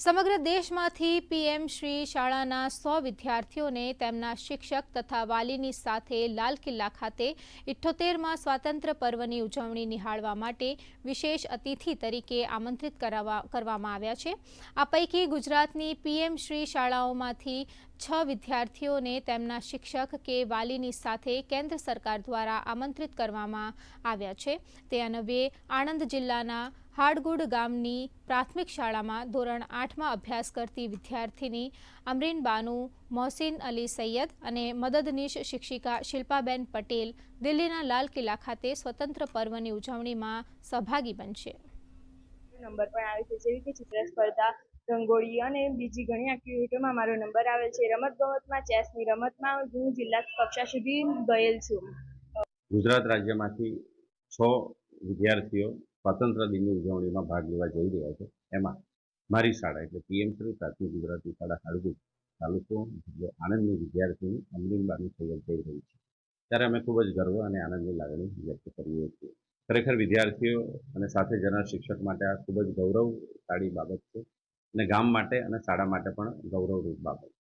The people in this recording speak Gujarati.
સમગ્ર દેશમાંથી પીએમ શ્રી શાળાના 100 વિદ્યાર્થીઓને તેમના શિક્ષક તથા વાલીની સાથે લાલ કિલ્લા ખાતે 78માં સ્વાતંત્ર્ય પર્વની ઉજવણી નિહાળવા માટે વિશેષ અતિથિ તરીકે આમંત્રિત કરવામાં આવ્યા છે। આ પૈકી ગુજરાતની પીએમ શ્રી શાળાઓમાંથી 6 વિદ્યાર્થીઓને તેમના શિક્ષક કે વાલીની સાથે કેન્દ્ર સરકાર દ્વારા આમંત્રિત કરવામાં આવ્યા છે। તે અન્વયે આણંદ જિલ્લાના હાડગુડ ગામની પ્રાથમિક શાળામાં ધોરણ 8માં અભ્યાસ કરતી વિદ્યાર્થીની અમરીન બાનુ, મોહસિન અલી સૈયદ અને મદદનીશ શિક્ષિકા શિલ્પાબેન પટેલ દિલ્હીના લાલ કિલ્લા ખાતે સ્વતંત્ર પર્વની ઉજવણીમાં સહભાગી બનશે। નંબર પણ આવે છે, જેવી કે ચિત્ર સ્પર્ધા, રંગોળી અને બીજી ઘણી એક્ટિવિટીઓમાં મારો નંબર આવે છે। રમતગમતમાં ચેસની રમતમાં હું જિલ્લા કક્ષા સુધી ગયેલ છું। ગુજરાત રાજ્યમાંથી 6 વિદ્યાર્થીઓ સ્વાતંત્ર્ય દિનની ઉજવણીમાં ભાગ લેવા જઈ રહ્યા છે। એમાં મારી શાળા એટલે પીએમ શ્રી પ્રાથમિક ગુજરાતી શાળા હાડગુડ તાલુકો જિલ્લો આણંદની વિદ્યાર્થીની અમરીન બાનુ સૈયદ જઈ રહી છે, ત્યારે અમે ખૂબ જ ગર્વ અને આનંદની લાગણી વ્યક્ત કરીએ છીએ। ખરેખર વિદ્યાર્થીઓ અને સાથે જનાર શિક્ષક માટે આ ખૂબ જ ગૌરવશાળી બાબત છે અને ગામ માટે અને શાળા માટે પણ ગૌરવરૂપ બાબત છે।